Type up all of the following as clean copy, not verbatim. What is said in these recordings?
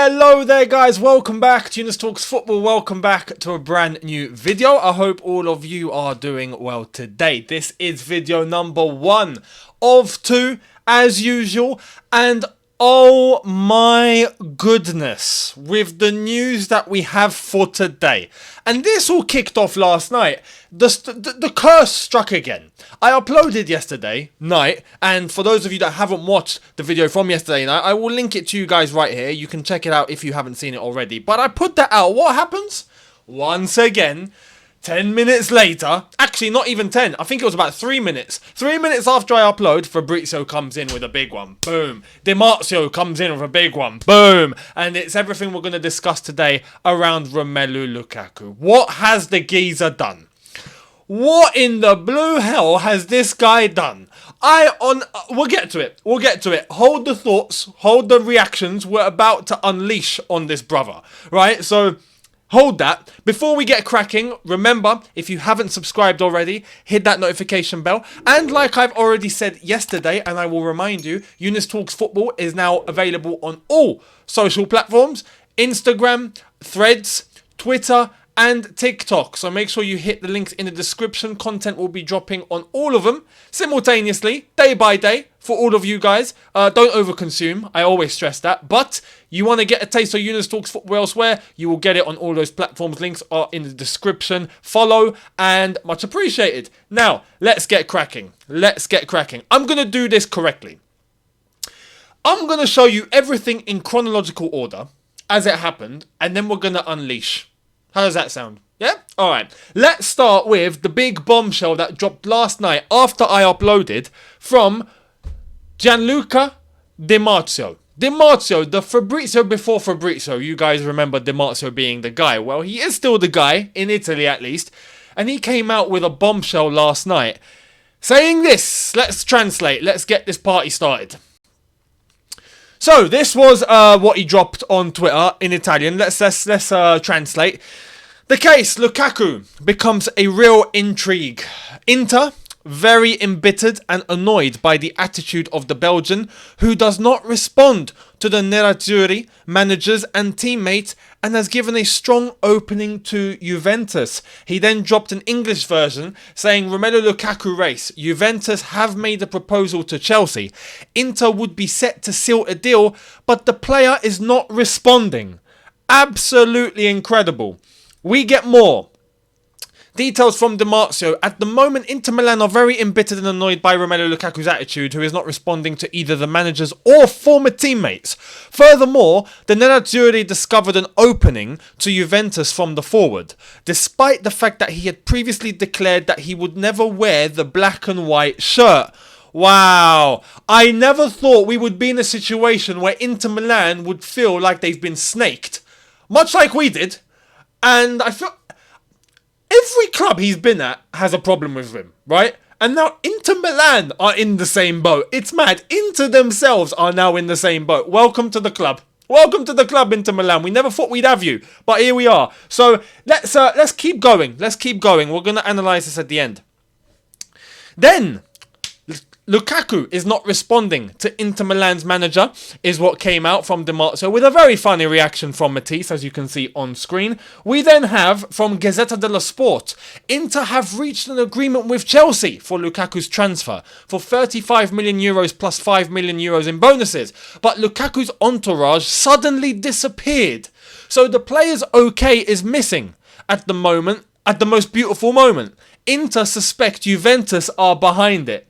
Hello there guys, welcome back to Younes Talks Football, welcome back to a brand new video. I hope all of you are doing well today. This is video number 1 of 2 as usual, and oh my goodness, with the news that we have for today. And this all kicked off last night. The curse struck again. I uploaded yesterday night, and for those of you that haven't watched the video from yesterday night, I will link it to you guys right here. You can check it out if you haven't seen it already. But I put that out. What happens? Once again, 10 minutes later, actually not even 10, I think it was about 3 minutes. 3 minutes after I upload, Fabrizio comes in with a big one. Boom. Di Marzio comes in with a big one. Boom. And it's everything we're going to discuss today around Romelu Lukaku. What has the geezer done? What in the blue hell has this guy done? We'll get to it. We'll get to it. Hold the thoughts. Hold the reactions. We're about to unleash on this brother. Right? So hold that. Before we get cracking, remember, if you haven't subscribed already, hit that notification bell. And like I've already said yesterday, and I will remind you, Younes Talks Football is now available on all social platforms. Instagram, Threads, Twitter, and TikTok. So make sure you hit the links in the description. Content will be dropping on all of them simultaneously, day by day, for all of you guys. Don't overconsume. I always stress that. But you want to get a taste of Younes Talks Football elsewhere, you will get it on all those platforms. Links are in the description. Follow, and much appreciated. Now, let's get cracking. Let's get cracking. I'm going to do this correctly. I'm going to show you everything in chronological order as it happened, and then we're going to unleash. How does that sound? Yeah? Alright. Let's start with the big bombshell that dropped last night after I uploaded from Gianluca Di Marzio. Di Marzio, the Fabrizio before Fabrizio. You guys remember Di Marzio being the guy. Well, he is still the guy, in Italy at least. And he came out with a bombshell last night saying this. Let's translate. Let's get this party started. So, this was what he dropped on Twitter in Italian. Let's translate. The case, Lukaku, becomes a real intrigue. Inter, very embittered and annoyed by the attitude of the Belgian, who does not respond to the Nerazzurri managers and teammates, and has given a strong opening to Juventus. He then dropped an English version saying, Romelu Lukaku race. Juventus have made a proposal to Chelsea. Inter would be set to seal a deal, but the player is not responding. Absolutely incredible. We get more. Details from Di Marzio. At the moment, Inter Milan are very embittered and annoyed by Romelu Lukaku's attitude, who is not responding to either the managers or former teammates. Furthermore, the Nerazzurri discovered an opening to Juventus from the forward, despite the fact that he had previously declared that he would never wear the black and white shirt. Wow. I never thought we would be in a situation where Inter Milan would feel like they've been snaked, much like we did. And I feel every club he's been at has a problem with him, right? And now Inter Milan are in the same boat. It's mad. Inter themselves are now in the same boat. Welcome to the club. Welcome to the club, Inter Milan. We never thought we'd have you, but here we are. So let's keep going. Let's keep going. We're going to analyze this at the end. Then Lukaku is not responding to Inter Milan's manager, is what came out from Di Marzio, with a very funny reaction from Matisse, as you can see on screen. We then have, from Gazzetta dello Sport, Inter have reached an agreement with Chelsea for Lukaku's transfer, for 35 million euros plus 5 million euros in bonuses. But Lukaku's entourage suddenly disappeared. So the player's okay is missing at the moment, at the most beautiful moment. Inter suspect Juventus are behind it.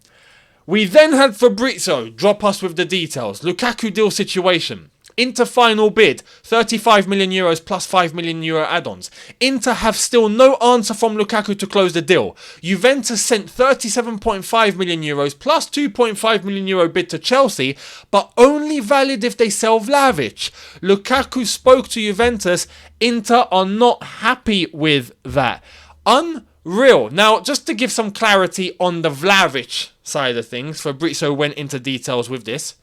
We then had Fabrizio drop us with the details. Lukaku deal situation. Inter final bid, 35 million euros plus 5 million euro add-ons. Inter have still no answer from Lukaku to close the deal. Juventus sent 37.5 million euros plus 2.5 million euro bid to Chelsea, but only valid if they sell Vlahovic. Lukaku spoke to Juventus. Inter are not happy with that. Unreal. Now, just to give some clarity on the Vlahovic side of things, Fabrizio went into details with this.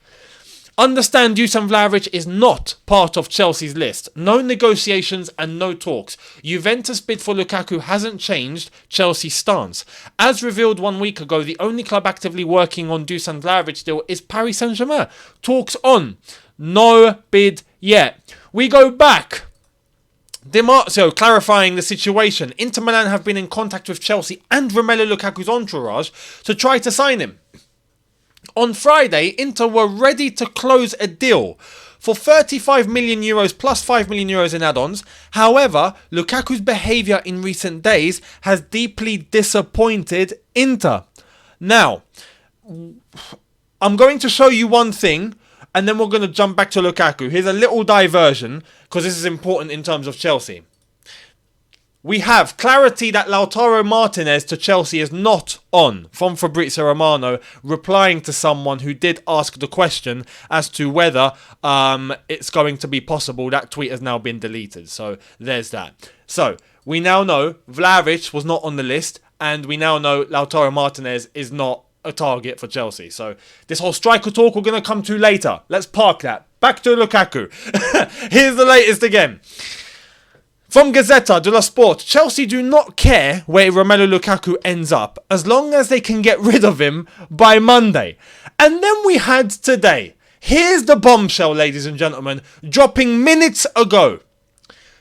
Understand Dusan Vlahovic is not part of Chelsea's list. No negotiations and no talks. Juventus' bid for Lukaku hasn't changed Chelsea's stance. As revealed 1 week ago, the only club actively working on Dusan Vlahovic deal is Paris Saint-Germain. Talks on. No bid yet. We go back. Di Marzio clarifying the situation. Inter Milan have been in contact with Chelsea and Romelu Lukaku's entourage to try to sign him. On Friday, Inter were ready to close a deal for 35 million euros plus 5 million euros in add-ons. However, Lukaku's behaviour in recent days has deeply disappointed Inter. Now, I'm going to show you one thing, and then we're going to jump back to Lukaku. Here's a little diversion, because this is important in terms of Chelsea. We have clarity that Lautaro Martinez to Chelsea is not on, from Fabrizio Romano, replying to someone who did ask the question as to whether it's going to be possible. That tweet has now been deleted, so there's that. So, we now know Vlahovic was not on the list, and we now know Lautaro Martinez is not a target for Chelsea. So this whole striker talk we're going to come to later. Let's park that. Back to Lukaku. Here's the latest again. From Gazzetta dello Sport, Chelsea do not care where Romelu Lukaku ends up as long as they can get rid of him by Monday. And then we had today. Here's the bombshell, ladies and gentlemen, dropping minutes ago.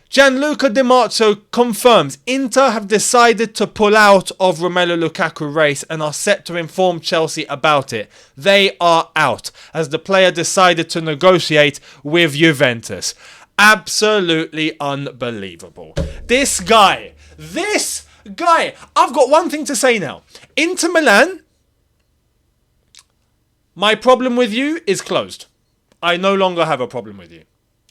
Gianluca Di Marzio confirms Inter have decided to pull out of Romelu Lukaku race and are set to inform Chelsea about it. They are out as the player decided to negotiate with Juventus. Absolutely unbelievable. This guy, I've got one thing to say now. Inter Milan, my problem with you is closed. I no longer have a problem with you.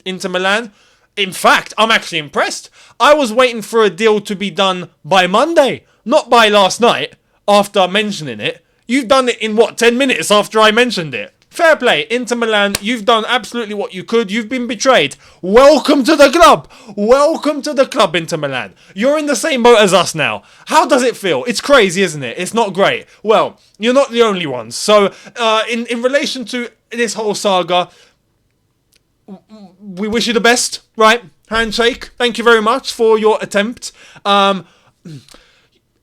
Inter Milan, in fact, I'm actually impressed. I was waiting for a deal to be done by Monday, not by last night, after mentioning it. You've done it in, 10 minutes after I mentioned it. Fair play, Inter Milan, you've done absolutely what you could. You've been betrayed. Welcome to the club. Welcome to the club, Inter Milan. You're in the same boat as us now. How does it feel? It's crazy, isn't it? It's not great. Well, you're not the only ones. So, in relation to this whole saga, we wish you the best, right? Handshake. Thank you very much for your attempt.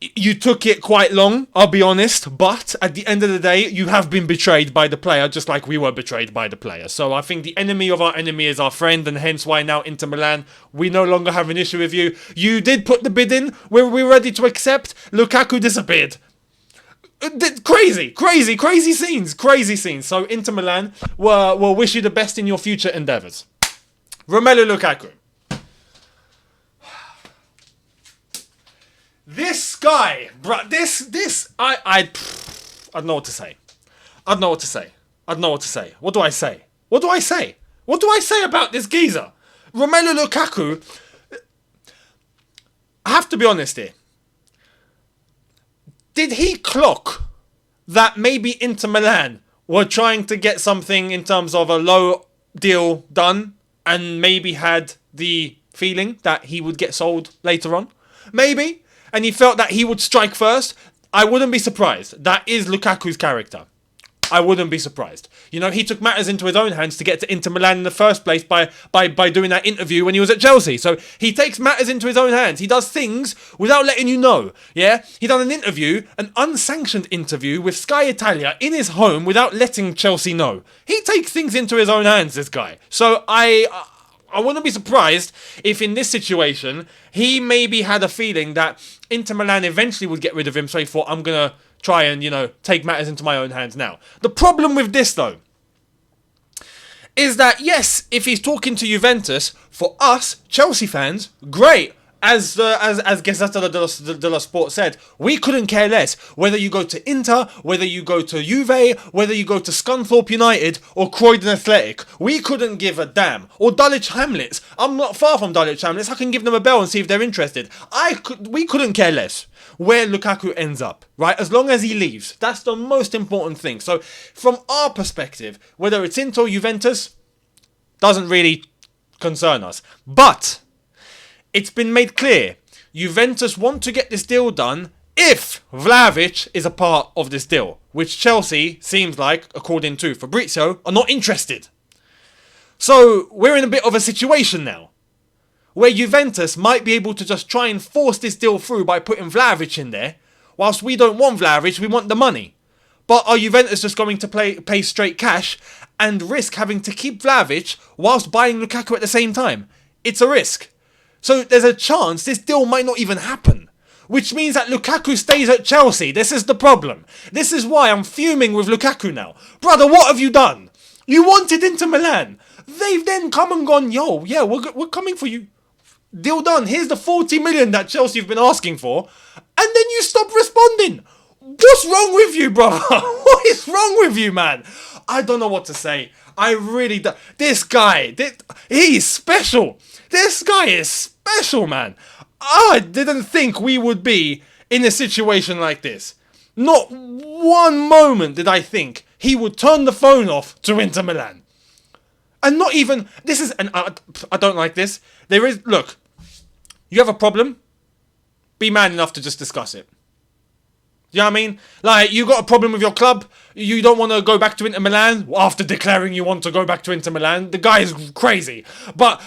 You took it quite long, I'll be honest, but at the end of the day, you have been betrayed by the player, just like we were betrayed by the player. So I think the enemy of our enemy is our friend, and hence why now Inter Milan, we no longer have an issue with you. You did put the bid in, we're ready to accept. Lukaku disappeared. Crazy scenes. So Inter Milan will wish you the best in your future endeavours. Romelu Lukaku. This guy, bruh, I don't know what to say. What do I say? What do I say about this geezer? Romelu Lukaku, I have to be honest here. Did he clock that maybe Inter Milan were trying to get something in terms of a low deal done and maybe had the feeling that he would get sold later on? Maybe. And he felt that he would strike first. I wouldn't be surprised. That is Lukaku's character. I wouldn't be surprised. You know, he took matters into his own hands to get to Inter Milan in the first place by doing that interview when he was at Chelsea. So he takes matters into his own hands. He does things without letting you know. Yeah? He done an interview, an unsanctioned interview with Sky Italia in his home without letting Chelsea know. He takes things into his own hands, this guy. So I wouldn't be surprised if in this situation, he maybe had a feeling that Inter Milan eventually would get rid of him, so he thought, I'm going to try and, take matters into my own hands now. The problem with this, though, is that, yes, if he's talking to Juventus, for us, Chelsea fans, great. As Gazzetta dello Sport said, we couldn't care less whether you go to Inter, whether you go to Juve, whether you go to Scunthorpe United or Croydon Athletic. We couldn't give a damn. Or Dulwich Hamlets. I'm not far from Dulwich Hamlets. I can give them a bell and see if they're interested. We couldn't care less where Lukaku ends up, right? As long as he leaves. That's the most important thing. So, from our perspective, whether it's Inter or Juventus, doesn't really concern us. But it's been made clear, Juventus want to get this deal done if Vlahovic is a part of this deal, which Chelsea seems like, according to Fabrizio, are not interested. So we're in a bit of a situation now, where Juventus might be able to just try and force this deal through by putting Vlahovic in there, whilst we don't want Vlahovic, we want the money. But are Juventus just going to pay straight cash and risk having to keep Vlahovic whilst buying Lukaku at the same time? It's a risk. So there's a chance this deal might not even happen. Which means that Lukaku stays at Chelsea. This is the problem. This is why I'm fuming with Lukaku now. Brother, what have you done? You wanted Inter Milan. They've then come and gone, yo, yeah, we're coming for you. Deal done. Here's the 40 million that Chelsea have been asking for. And then you stop responding. What's wrong with you, brother? What is wrong with you, man? I don't know what to say. I really don't. This guy, he's special. This guy is special, man. I didn't think we would be in a situation like this. Not one moment did I think he would turn the phone off to Inter Milan. And not even, this is, and I don't like this. There is, look, you have a problem, be man enough to just discuss it. You know what I mean? Like, you got a problem with your club, you don't want to go back to Inter Milan after declaring you want to go back to Inter Milan. The guy is crazy. But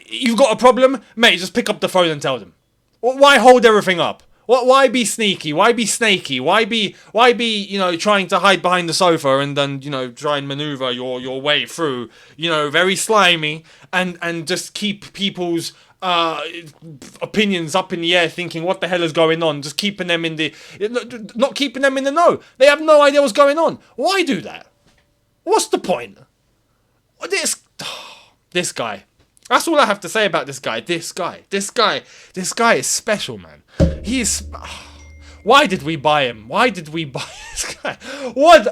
you've got a problem, mate, just pick up the phone and tell them. Why hold everything up? Why be sneaky? Why be snaky? Why be trying to hide behind the sofa and then, try and maneuver your way through, very slimy and just keep people's opinions up in the air, thinking what the hell is going on, just keeping them not keeping them in the know. They have no idea what's going on. Why do that? What's the point? This guy. That's all I have to say about this guy. This guy is special, man. He is. Why did we buy him? Why did we buy this guy? What?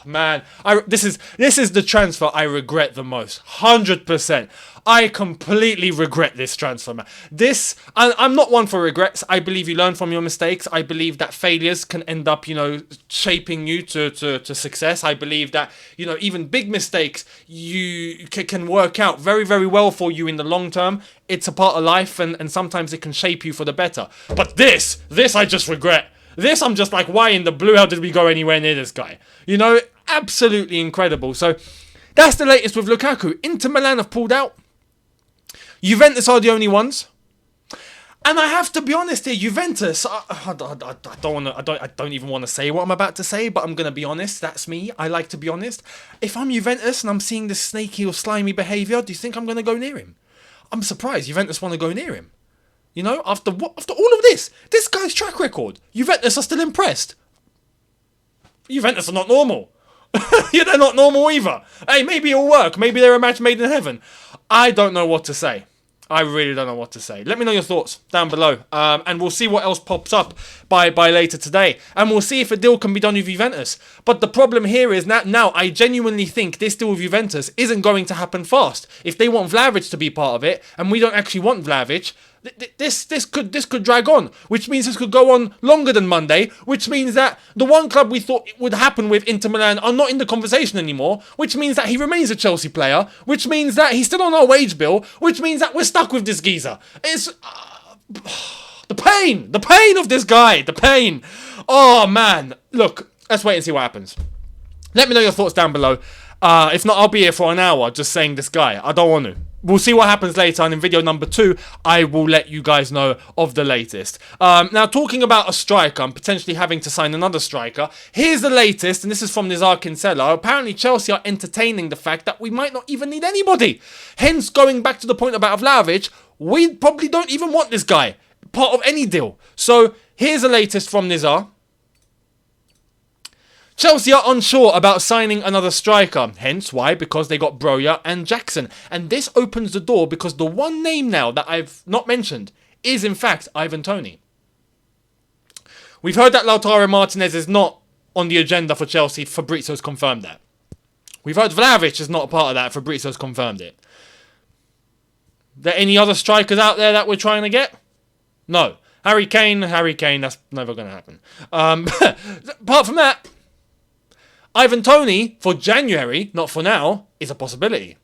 Man, this is the transfer I regret the most. 100%. I completely regret this transfer, man. I'm not one for regrets. I believe you learn from your mistakes. I believe that failures can end up, shaping you to success. I believe that, even big mistakes you can work out very, very well for you in the long term. It's a part of life, and sometimes it can shape you for the better. But this I just regret. This, I'm just like, why in the blue hell did we go anywhere near this guy? Absolutely incredible. So, that's the latest with Lukaku. Inter Milan have pulled out. Juventus are the only ones. And I have to be honest here, Juventus, I don't even want to say what I'm about to say, but I'm going to be honest. That's me. I like to be honest. If I'm Juventus and I'm seeing this snaky or slimy behaviour, do you think I'm going to go near him? I'm surprised Juventus want to go near him. After all of this guy's track record, Juventus are still impressed. Juventus are not normal. Yeah, they're not normal either. Hey, maybe it'll work. Maybe they're a match made in heaven. I don't know what to say. I really don't know what to say. Let me know your thoughts down below. And we'll see what else pops up by later today. And we'll see if a deal can be done with Juventus. But the problem here is that now I genuinely think this deal with Juventus isn't going to happen fast. If they want Vlahovic to be part of it, and we don't actually want Vlahovic, this could drag on, which means this could go on longer than Monday, which means that the one club we thought it would happen with, Inter Milan, are not in the conversation anymore, which means that he remains a Chelsea player, which means that he's still on our wage bill, which means that we're stuck with this geezer. It's the pain of this guy, the pain. Oh man, look, let's wait and see what happens. Let me know your thoughts down below. If not, I'll be here for an hour just saying this guy. I don't want to. We'll see what happens later, and in video number 2, I will let you guys know of the latest. Now, talking about a striker and potentially having to sign another striker, here's the latest, and this is from Nizar Kinsella. Apparently, Chelsea are entertaining the fact that we might not even need anybody. Hence, going back to the point about Vlahovic, we probably don't even want this guy part of any deal. So, here's the latest from Nizar. Chelsea are unsure about signing another striker. Hence, why? Because they got Broja and Jackson. And this opens the door because the one name now that I've not mentioned is, in fact, Ivan Toney. We've heard that Lautaro Martinez is not on the agenda for Chelsea. Fabrizio's confirmed that. We've heard Vlahovic is not a part of that. Fabrizio's confirmed it. Are there any other strikers out there that we're trying to get? No. Harry Kane, that's never going to happen. Apart from that, Ivan Toney, for January, not for now, is a possibility.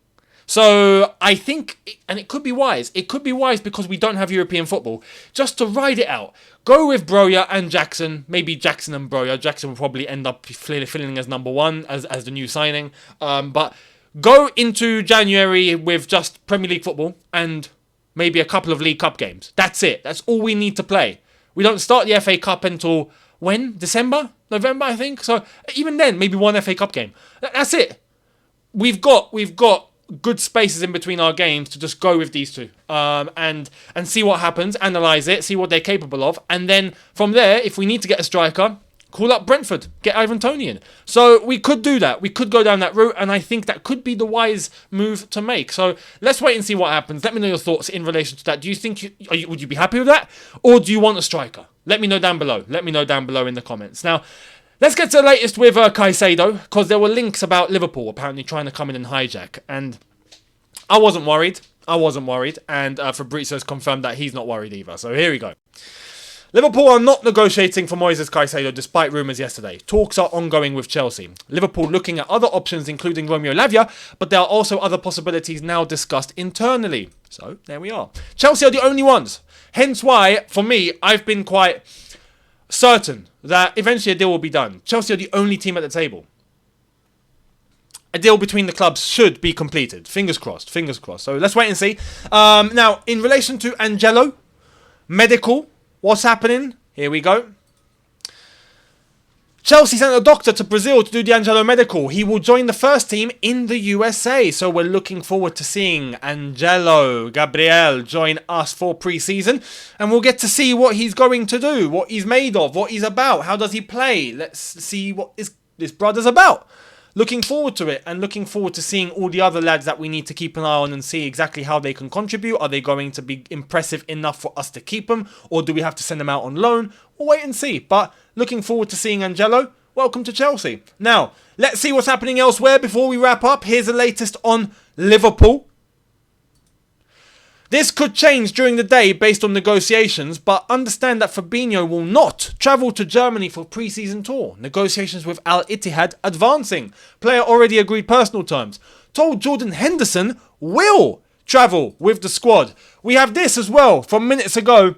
So, I think, and it could be wise. It could be wise because we don't have European football. Just to ride it out. Go with Broja and Jackson. Maybe Jackson and Broja. Jackson will probably end up filling as number 1 as the new signing. But go into January with just Premier League football and maybe a couple of League Cup games. That's it. That's all we need to play. We don't start the FA Cup until when? December? November, I think. So even then, maybe one FA Cup game. That's it. We've got good spaces in between our games to just go with these two and see what happens, analyse it, see what they're capable of, and then from there, if we need to get a striker, call up Brentford, get Ivan Toney in. So we could do that. We could go down that route, and I think that could be the wise move to make. So let's wait and see what happens. Let me know your thoughts in relation to that. Do you think would you be happy with that, or do you want a striker? Let me know down below. Let me know down below in the comments. Now, let's get to the latest with Caicedo, because there were links about Liverpool apparently trying to come in and hijack, and I wasn't worried. And Fabrizio's confirmed that he's not worried either. So here we go. Liverpool are not negotiating for Moises Caicedo despite rumours yesterday. Talks are ongoing with Chelsea. Liverpool looking at other options including Romeo Lavia, but there are also other possibilities now discussed internally. So there we are. Chelsea are the only ones. Hence why, for me, I've been quite certain that eventually a deal will be done. Chelsea are the only team at the table. A deal between the clubs should be completed. Fingers crossed. So let's wait and see. Now, in relation to Angelo, medical, what's happening? Here we go. Chelsea sent a doctor to Brazil to do the Angelo medical. He will join the first team in the USA. So we're looking forward to seeing Angelo Gabriel join us for pre-season. And we'll get to see what he's going to do, what he's made of, what he's about, how does he play. Let's see what this brother's about. Looking forward to it, and looking forward to seeing all the other lads that we need to keep an eye on and see exactly how they can contribute. Are they going to be impressive enough for us to keep them, or do we have to send them out on loan? We'll wait and see, but looking forward to seeing Angelo. Welcome to Chelsea. Now, let's see what's happening elsewhere before we wrap up. Here's the latest on Liverpool. This could change during the day based on negotiations, but understand that Fabinho will not travel to Germany for pre-season tour. Negotiations with Al Ittihad advancing. Player already agreed personal terms. Told Jordan Henderson will travel with the squad. We have this as well from minutes ago.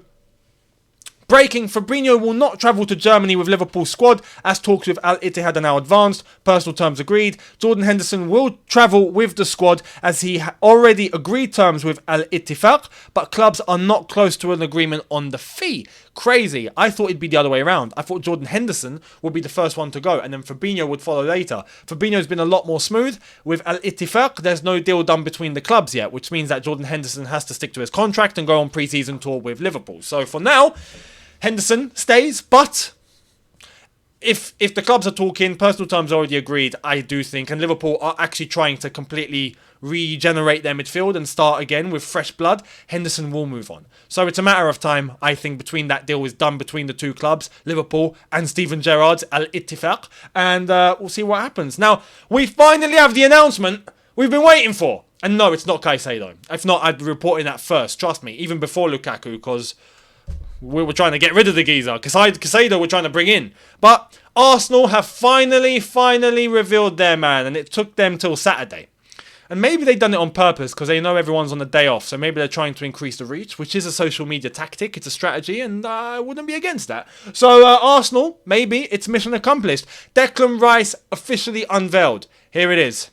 Breaking, Fabinho will not travel to Germany with Liverpool squad as talks with Al Ittihad are now advanced. Personal terms agreed. Jordan Henderson will travel with the squad as he already agreed terms with Al Ittifaq, but clubs are not close to an agreement on the fee. Crazy. I thought it'd be the other way around. I thought Jordan Henderson would be the first one to go and then Fabinho would follow later. Fabinho's been a lot more smooth. With Al Ittifaq, there's no deal done between the clubs yet, which means that Jordan Henderson has to stick to his contract and go on pre-season tour with Liverpool. So for now, Henderson stays, but if the clubs are talking, personal terms already agreed, I do think, and Liverpool are actually trying to completely regenerate their midfield and start again with fresh blood, Henderson will move on. So it's a matter of time, I think, between that deal is done between the two clubs, Liverpool and Steven Gerrard's Al Ittifaq, and we'll see what happens. Now, we finally have the announcement we've been waiting for. And no, it's not Caicedo. If not, I'd be reporting that first, trust me, even before Lukaku, because we were trying to get rid of the geezer. Caicedo we're trying to bring in. But Arsenal have finally revealed their man. And it took them till Saturday. And maybe they've done it on purpose because they know everyone's on the day off. So maybe they're trying to increase the reach, which is a social media tactic. It's a strategy and I wouldn't be against that. So Arsenal, maybe it's mission accomplished. Declan Rice officially unveiled. Here it is.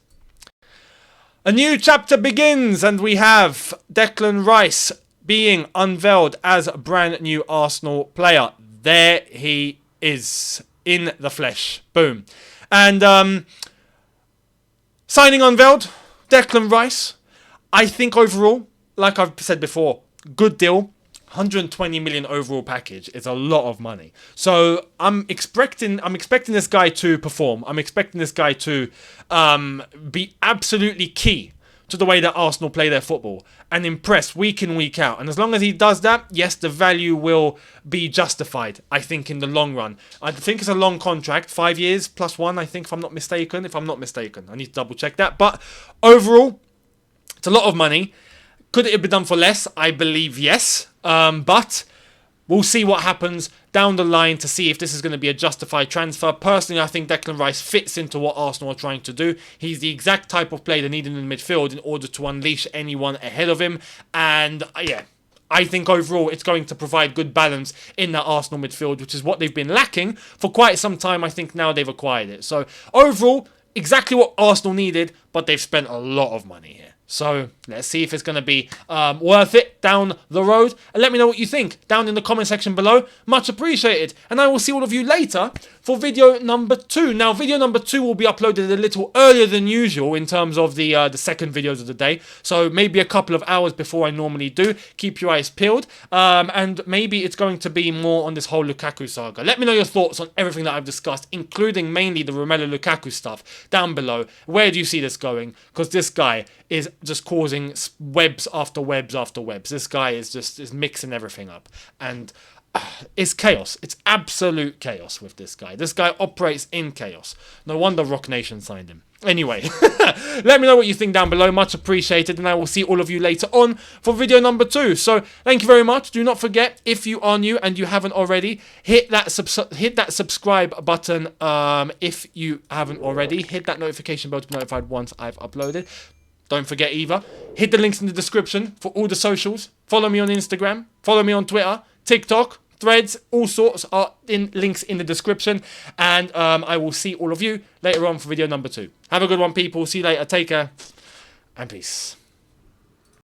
A new chapter begins and we have Declan Rice being unveiled as a brand new Arsenal player. There he is in the flesh. Boom. And signing unveiled, Declan Rice. I think overall, like I've said before, good deal. 120 million overall package is a lot of money. So I'm expecting this guy to perform. I'm expecting this guy to be absolutely key to the way that Arsenal play their football and impress week in, week out. And as long as he does that, yes, the value will be justified, I think, in the long run. I think it's a long contract, 5 years plus one, I think, if I'm not mistaken. I need to double check that. But overall, it's a lot of money. Could it have been done for less? I believe yes. But we'll see what happens down the line to see if this is going to be a justified transfer. Personally, I think Declan Rice fits into what Arsenal are trying to do. He's the exact type of player they need in the midfield in order to unleash anyone ahead of him. And yeah, I think overall it's going to provide good balance in that Arsenal midfield, which is what they've been lacking for quite some time. I think now they've acquired it. So overall, exactly what Arsenal needed, but they've spent a lot of money here. So let's see if it's going to be worth it down the road. And let me know what you think down in the comment section below. Much appreciated. And I will see all of you later for video number 2. Now, video number 2 will be uploaded a little earlier than usual in terms of the second videos of the day. So maybe a couple of hours before I normally do. Keep your eyes peeled. And maybe it's going to be more on this whole Lukaku saga. Let me know your thoughts on everything that I've discussed, including mainly the Romelu Lukaku stuff down below. Where do you see this going? Because this guy is just causing webs after webs after webs. This guy is mixing everything up. And it's chaos. It's absolute chaos with this guy. This guy operates in chaos. No wonder Rock Nation signed him. Anyway, let me know what you think down below. Much appreciated. And I will see all of you later on for video number 2. So thank you very much. Do not forget, if you are new and you haven't already, hit that subscribe button. If you haven't already, hit that notification bell to be notified once I've uploaded. Don't forget either. Hit the links in the description for all the socials. Follow me on Instagram. Follow me on Twitter, TikTok, Threads. All sorts are in links in the description. And I will see all of you later on for video number 2. Have a good one, people. See you later. Take care. And peace.